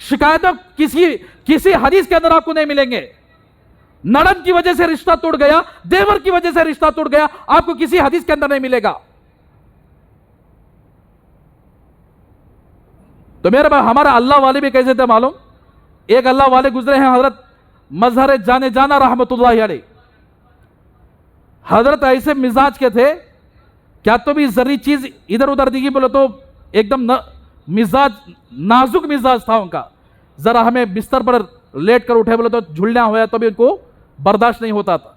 [SPEAKER 1] شکایتوں کسی حدیث کے اندر آپ کو نہیں ملیں گے. نڑند کی وجہ سے رشتہ ٹوٹ گیا, دیور کی وجہ سے رشتہ ٹوٹ گیا, آپ کو کسی حدیث کے اندر نہیں ملے گا. تو میرے بھائی ہمارا اللہ والے بھی کیسے تھے معلوم؟ ایک اللہ والے گزرے ہیں حضرت مظہر جانے جانا رحمت اللہ علیہ. حضرت ایسے مزاج کے تھے, کیا تو بھی ذری چیز ادھر ادھر دیکھی بولے تو ایک دم مزاج, نازک مزاج تھا ان کا. ذرا ہمیں بستر پر لیٹ کر اٹھے بولے تو جھلنا ہوا تو بھی ان کو برداشت نہیں ہوتا تھا.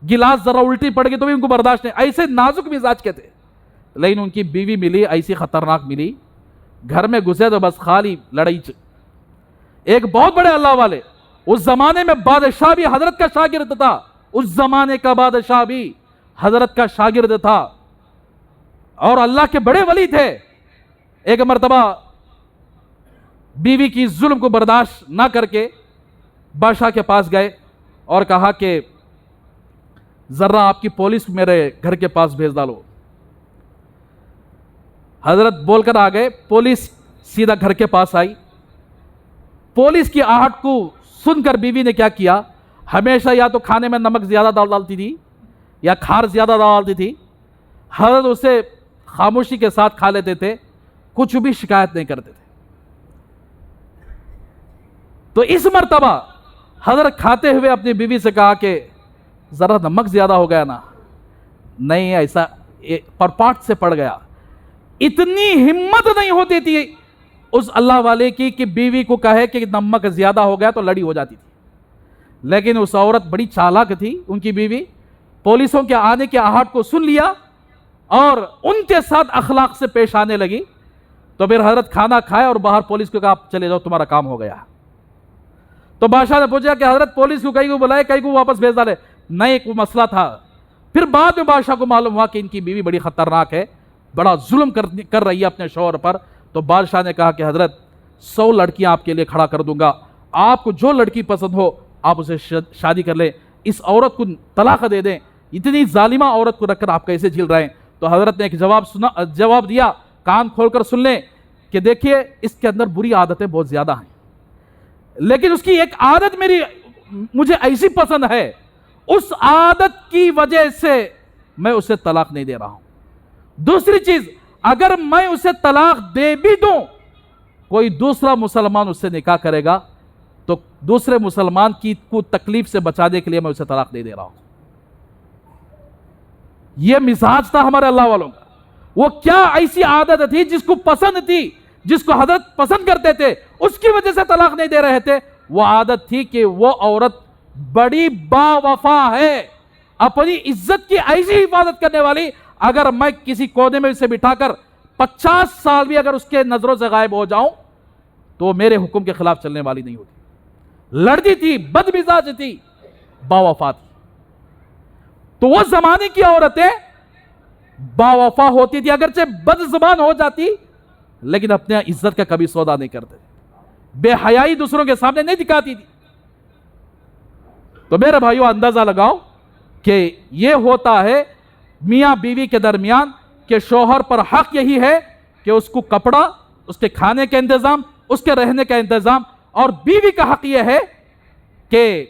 [SPEAKER 1] گلاس ذرا الٹی پڑ گئی تو بھی ان کو برداشت نہیں. ایسے نازک مزاج کے تھے. لیکن ان کی بیوی ملی ایسی خطرناک ملی, گھر میں گھسے تو بس خالی لڑائی. ایک بہت بڑے اللہ والے, اس زمانے میں بادشاہ بھی حضرت کا شاگرد تھا, اس زمانے کا بادشاہ بھی حضرت کا شاگرد تھا, اور اللہ کے بڑے ولی تھے. ایک مرتبہ بیوی کی ظلم کو برداشت نہ کر کے بادشاہ کے پاس گئے اور کہا کہ ذرا آپ کی پولیس میرے گھر کے پاس بھیج ڈالو. حضرت بول کر آ گئے, پولیس سیدھا گھر کے پاس آئی. پولیس کی آہٹ کو سن کر بیوی نے کیا کیا, ہمیشہ یا تو کھانے میں نمک زیادہ ڈالتی تھی یا کھار زیادہ ڈالتی تھی. حضرت اسے خاموشی کے ساتھ کھا لیتے تھے, کچھ بھی شکایت نہیں کرتے تھے. تو اس مرتبہ حضرت کھاتے ہوئے اپنی بیوی سے کہا کہ ذرا نمک زیادہ ہو گیا نا. نہیں, ایسا پرپاٹ سے پڑ گیا. اتنی ہمت نہیں ہوتی تھی اس اللہ والے کی کہ بیوی کو کہے کہ نمک زیادہ ہو گیا تو لڑی ہو جاتی تھی. لیکن اس عورت بڑی چالاک تھی, ان کی بیوی پولیسوں کے آنے کے آہٹ کو سن لیا اور ان کے ساتھ اخلاق سے پیش آنے لگی. تو پھر حضرت کھانا کھائے اور باہر پولیس کو کہا چلے جاؤ تمہارا کام ہو گیا. تو بادشاہ نے پوچھا کہ حضرت پولیس کو کہیں کو بلائے, کہیں کو واپس بھیج ڈالے. نہیں, کوئی مسئلہ تھا. پھر بعد میں بادشاہ کو معلوم ہوا کہ ان کی بیوی بڑی خطرناک ہے, بڑا ظلم کر رہی ہے اپنے شوہر پر. تو بادشاہ نے کہا کہ حضرت 100 لڑکیاں آپ کے لیے کھڑا کر دوں گا, آپ کو جو لڑکی پسند ہو آپ اسے شادی کر لیں, اس عورت کو طلاق دے دیں. اتنی ظالمہ عورت کو رکھ کر آپ کیسے جھیل رہے ہیں؟ تو حضرت نے ایک جواب دیا, کان کھول کر سن لیں, کہ دیکھیے اس کے اندر بری عادتیں بہت زیادہ ہیں, لیکن اس کی ایک عادت مجھے ایسی پسند ہے, اس عادت کی وجہ سے میں اسے طلاق نہیں دے رہا ہوں. دوسری چیز, اگر میں اسے طلاق دے بھی دوں, کوئی دوسرا مسلمان اس سے نکاح کرے گا تو دوسرے مسلمان کو تکلیف سے بچانے کے لیے میں اسے طلاق دے رہا ہوں. یہ مزاج تھا ہمارے اللہ والوں کا. وہ کیا ایسی عادت تھی جس کو پسند تھی, جس کو حضرت پسند کرتے تھے, اس کی وجہ سے طلاق نہیں دے رہے تھے. وہ عادت تھی کہ وہ عورت بڑی با وفا ہے, اپنی عزت کی ایسی حفاظت کرنے والی. اگر میں کسی کونے میں اسے بٹھا کر 50 سال بھی اگر اس کے نظروں سے غائب ہو جاؤں تو وہ میرے حکم کے خلاف چلنے والی نہیں ہوتی. لڑتی تھی, بد مزاج تھی, با وفا تھی. تو وہ زمانے کی عورتیں با وفا ہوتی تھی, اگرچہ بد زبان ہو جاتی لیکن اپنے عزت کا کبھی سودا نہیں کرتے, بے حیائی دوسروں کے سامنے نہیں دکھاتی تھی. تو میرے بھائیو اندازہ لگاؤ کہ یہ ہوتا ہے میاں بیوی کے درمیان, کہ شوہر پر حق یہی ہے کہ اس کو کپڑا, اس کے کھانے کا انتظام, اس کے رہنے کا انتظام, اور بیوی کا حق یہ ہے کہ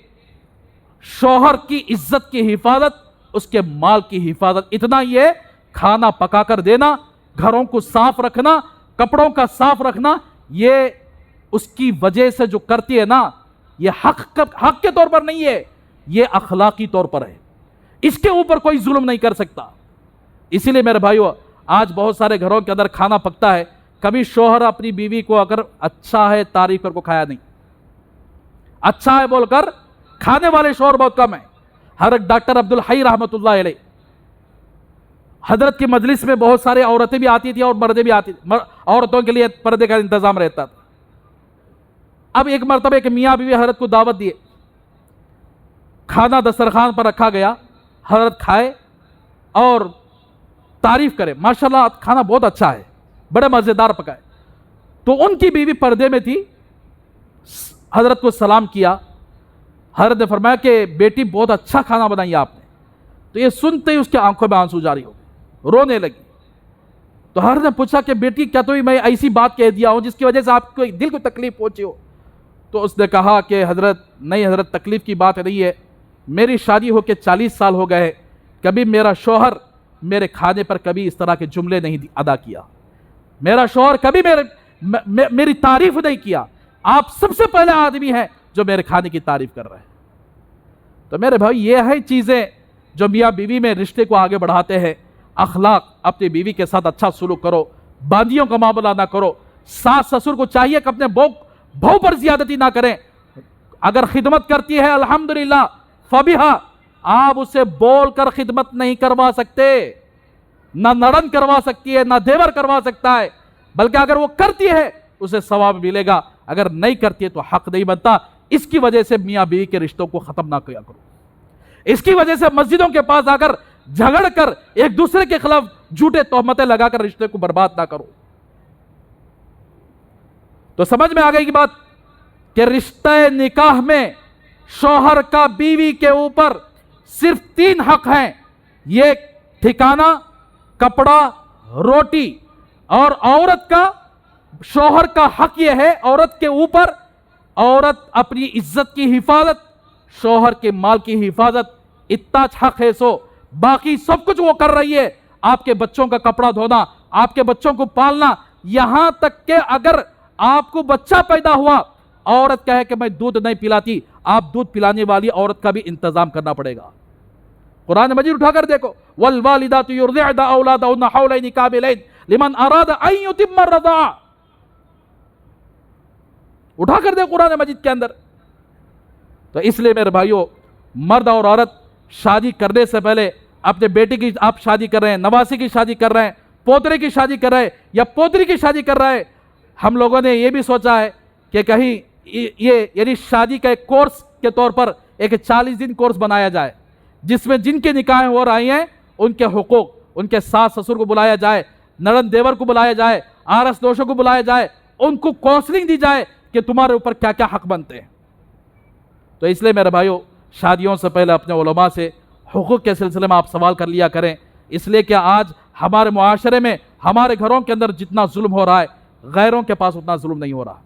[SPEAKER 1] شوہر کی عزت کی حفاظت, اس کے مال کی حفاظت. اتنا ہی ہے, کھانا پکا کر دینا, گھروں کو صاف رکھنا, کپڑوں کا صاف رکھنا, یہ اس کی وجہ سے جو کرتی ہے نا, یہ حق کے طور پر نہیں ہے, یہ اخلاقی طور پر ہے. اس کے اوپر کوئی ظلم نہیں کر سکتا. اسی لیے میرے بھائیو آج بہت سارے گھروں کے اندر کھانا پکتا ہے, کبھی شوہر اپنی بیوی کو اگر اچھا ہے تعریف کر کو کھایا نہیں, اچھا ہے بول کر کھانے والے شوہر بہت کم ہیں. حضرت ڈاکٹر عبدالحی رحمت اللہ علیہ, حضرت کی مجلس میں بہت سارے عورتیں بھی آتی تھی اور مردیں بھی آتی تھی, عورتوں کے لیے پردے کا انتظام رہتا تھا. اب ایک مرتبہ ایک میاں بیوی حضرت کو دعوت دیے, کھانا دسترخوان پر رکھا گیا, حضرت کھائے اور تعریف کرے, ماشاءاللہ کھانا بہت اچھا ہے, بڑے مزیدار پکائے. تو ان کی بیوی پردے میں تھی, حضرت کو سلام کیا. حضرت نے فرمایا کہ بیٹی بہت اچھا کھانا بنائی آپ نے. تو یہ سنتے ہی اس کے آنکھوں میں آنسو جاری ہو گئے, رونے لگی. تو حضرت نے پوچھا کہ بیٹی کیا تو میں ایسی بات کہہ دیا ہوں جس کی وجہ سے آپ کو دل کو تکلیف پہنچی ہو؟ تو اس نے کہا کہ حضرت نہیں حضرت، تکلیف کی بات نہیں ہے، میری شادی ہو کے 40 سال ہو گئے، کبھی میرا شوہر میرے کھانے پر کبھی اس طرح کے جملے نہیں ادا کیا، میرا شوہر کبھی میری تعریف نہیں کیا، آپ سب سے پہلے آدمی ہیں جو میرے کھانے کی تعریف کر رہے ہیں۔ تو میرے بھائی یہ ہے چیزیں جو میاں بیوی میں رشتے کو آگے بڑھاتے ہیں۔ اخلاق، اپنی بیوی کے ساتھ اچھا سلوک کرو، باندیوں کا معاملہ نہ کرو۔ ساس سسر کو چاہیے کہ اپنے بہو پر زیادتی نہ کریں، اگر خدمت کرتی ہے الحمدللہ فبیہا، آپ اسے بول کر خدمت نہیں کروا سکتے، نہ نڑند کروا سکتی ہے، نہ دیور کروا سکتا ہے، بلکہ اگر وہ کرتی ہے اسے ثواب ملے گا، اگر نہیں کرتی ہے تو حق نہیں بنتا۔ اس کی وجہ سے میاں بیوی کے رشتوں کو ختم نہ کیا کرو، اس کی وجہ سے مسجدوں کے پاس آ کر جھگڑ کر ایک دوسرے کے خلاف جھوٹے تہمتیں لگا کر رشتے کو برباد نہ کرو۔ تو سمجھ میں آ گئی کی بات کہ رشتہ نکاح میں شوہر کا بیوی کے اوپر صرف 3 حق ہیں، یہ ٹھکانہ، کپڑا، روٹی، اور عورت کا شوہر کا حق یہ ہے عورت کے اوپر، عورت اپنی عزت کی حفاظت، شوہر کے مال کی حفاظت، اتنا حق ہے سو باقی سب کچھ وہ کر رہی ہے، آپ کے بچوں کا کپڑا دھونا، آپ کے بچوں کو پالنا، یہاں تک کہ اگر آپ کو بچہ پیدا ہوا عورت کہے کہ میں دودھ نہیں پلاتی، آپ دودھ پلانے والی عورت کا بھی انتظام کرنا پڑے گا۔ قرآن مجید اٹھا کر دیکھو، والوالدات یرضعن اولادهن حولین کاملین لمن اراد ان یتم الرضاعہ، اٹھا کر دیکھو قرآن مجید کے اندر۔ تو اس لیے میرے بھائیوں، مرد اور عورت شادی کرنے سے پہلے اپنے بیٹے کی آپ شادی کر رہے ہیں، نواسی کی شادی کر رہے ہیں، پوترے کی شادی کر رہے ہیں یا پوتری کی شادی کر رہے ہیں، ہم لوگوں نے یہ بھی سوچا ہے کہ کہیں یہ یعنی شادی کا ایک کورس کے طور پر ایک 40 دن کورس بنایا جائے، جس میں جن کے نکاح ہو رہی ہیں ان کے حقوق، ان کے ساس سسر کو بلایا جائے، نڑند دیور کو بلایا جائے، آرس دوشوں کو بلایا جائے، ان کو کونسلنگ دی جائے کہ تمہارے اوپر کیا کیا حق بنتے ہیں۔ تو اس لیے میرے بھائیوں، شادیوں سے پہلے اپنے علماء سے حقوق کے سلسلے میں آپ سوال کر لیا کریں، اس لیے کہ آج ہمارے معاشرے میں ہمارے گھروں کے اندر جتنا ظلم ہو رہا ہے غیروں کے پاس اتنا ظلم نہیں ہو رہا،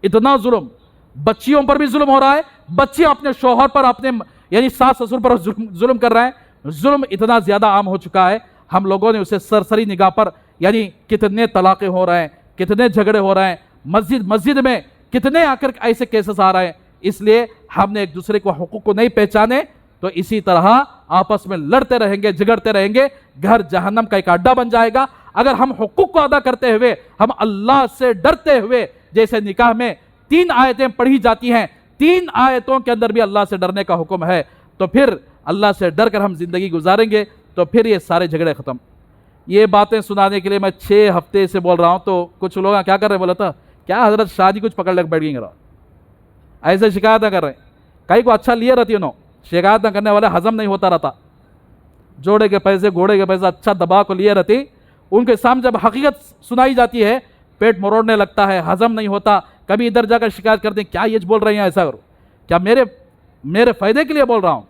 [SPEAKER 1] اتنا ظلم بچیوں پر بھی ظلم ہو رہا ہے، بچے اپنے شوہر پر، اپنے یعنی ساس سسر پر ظلم کر رہے ہیں، ظلم اتنا زیادہ عام ہو چکا ہے، ہم لوگوں نے اسے سرسری نگاہ پر یعنی کتنے طلاقیں ہو رہے ہیں، کتنے جھگڑے ہو رہے ہیں، مسجد میں کتنے آ کر ایسے کیسز آ رہے ہیں۔ اس لیے ہم نے ایک دوسرے کو حقوق کو نہیں پہچانے تو اسی طرح آپس میں لڑتے رہیں گے، جھگڑتے رہیں گے، گھر جہنم کا ایک اڈا بن جائے گا۔ اگر ہم حقوق کو ادا کرتے ہوئے، ہم اللہ سے ڈرتے ہوئے، جیسے نکاح میں 3 آیتیں پڑھی جاتی ہیں، 3 آیتوں کے اندر بھی اللہ سے ڈرنے کا حکم ہے، تو پھر اللہ سے ڈر کر ہم زندگی گزاریں گے تو پھر یہ سارے جھگڑے ختم۔ یہ باتیں سنانے کے لیے میں 6 ہفتے سے بول رہا ہوں، تو کچھ لوگ کیا کر رہے ہیں، بولا تھا کیا حضرت شادی کچھ پکڑ لے بیٹھ گئے، ایسے شکایت نہ کر رہے ہیں، کئی کو اچھا لیے رہتی انہوں، شکایت نہ کرنے والے ہضم نہیں ہوتا رہتا، جوڑے کے پیسے گھوڑے کے پیسے اچھا دبا کو لیے رہتی، ان کے سامنے جب حقیقت سنائی جاتی ہے پیٹ مروڑنے لگتا ہے، ہضم نہیں ہوتا، کبھی ادھر جا کر شکایت کرتے ہیں کیا یہ بول رہے ہیں، ایسا کرو، کیا میرے فائدے کے لیے بول رہا ہوں،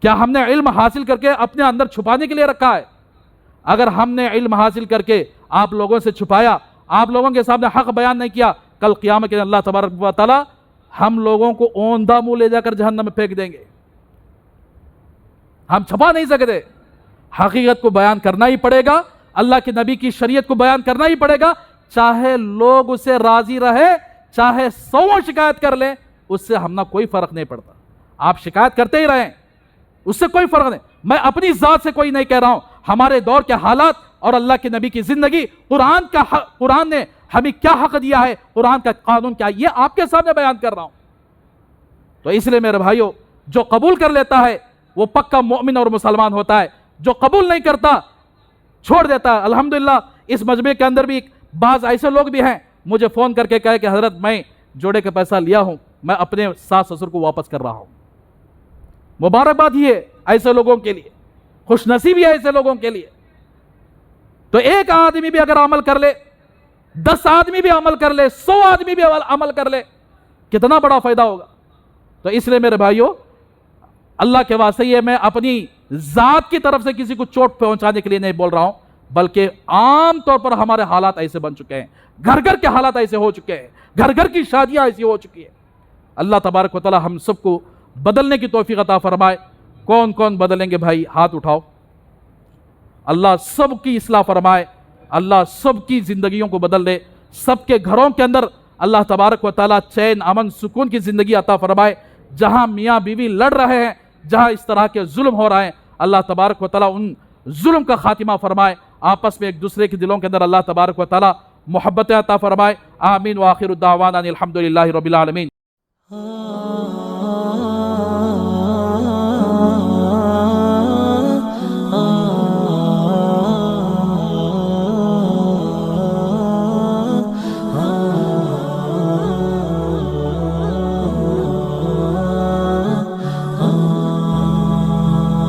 [SPEAKER 1] کیا ہم نے علم حاصل کر کے اپنے اندر چھپانے کے لیے رکھا ہے؟ اگر ہم نے علم حاصل کر کے آپ لوگوں سے چھپایا، آپ لوگوں کے سامنے حق بیان نہیں کیا، کل قیامت کے دن اللہ تبارک و تعالی ہم لوگوں کو اوندھا منہ لے جا کر جہنم میں پھینک دیں گے۔ ہم چھپا نہیں سکتے، حقیقت کو بیان کرنا ہی پڑے گا، اللہ کے نبی کی شریعت کو بیان کرنا ہی پڑے گا، چاہے لوگ اسے راضی رہے، چاہے 100 شکایت کر لیں، اس سے ہم نہ کوئی فرق نہیں پڑتا، آپ شکایت کرتے ہی رہیں، اس سے کوئی فرق نہیں۔ میں اپنی ذات سے کوئی نہیں کہہ رہا ہوں، ہمارے دور کے حالات اور اللہ کے نبی کی زندگی، قرآن نے ہمیں کیا حق دیا ہے، قرآن کا قانون کیا ہے، یہ آپ کے سامنے بیان کر رہا ہوں۔ تو اس لیے میرے بھائیوں، جو قبول کر لیتا ہے وہ پکا مومن اور مسلمان ہوتا ہے، جو قبول نہیں کرتا چھوڑ دیتا ہے۔ الحمدللہ اس مجمع کے اندر بھی بعض ایسے لوگ بھی ہیں مجھے فون کر کے کہے کہ حضرت میں جوڑے کا پیسہ لیا ہوں، میں اپنے ساس سسر کو واپس کر رہا ہوں۔ مبارکباد ہی ہے ایسے لوگوں کے لیے، خوش نصیبی ہے ایسے لوگوں کے لیے۔ تو ایک آدمی بھی اگر عمل کر لے، 10 آدمی بھی عمل کر لے، 100 آدمی بھی عمل کر لے، کتنا بڑا فائدہ ہوگا۔ تو اس لیے میرے بھائیوں، اللہ کے واسطے یہ میں اپنی ذات کی طرف سے کسی کو چوٹ پہنچانے کے لیے نہیں بول رہا ہوں، بلکہ عام طور پر ہمارے حالات ایسے بن چکے ہیں، گھر گھر کے حالات ایسے ہو چکے ہیں، گھر گھر کی شادیاں ایسی ہو چکی ہیں۔ اللہ تبارک و تعالی ہم سب کو بدلنے کی توفیق عطا فرمائے۔ کون کون بدلیں گے بھائی؟ ہاتھ اٹھاؤ۔ اللہ سب کی اصلاح فرمائے، اللہ سب کی زندگیوں کو بدل دے، سب کے گھروں کے اندر اللہ تبارک و تعالی چین، امن، سکون کی زندگی عطا فرمائے۔ جہاں میاں بیوی لڑ رہے ہیں، جہاں اس طرح کے ظلم ہو رہے ہیں، اللہ تبارک و تعالی ان ظلم کا خاتمہ فرمائے، آپس میں ایک دوسرے کے دلوں کے اندر اللہ تبارک و تعالی محبت عطا فرمائے۔ آمین وآخر الدعوانا ان الحمد للہ رب العالمین۔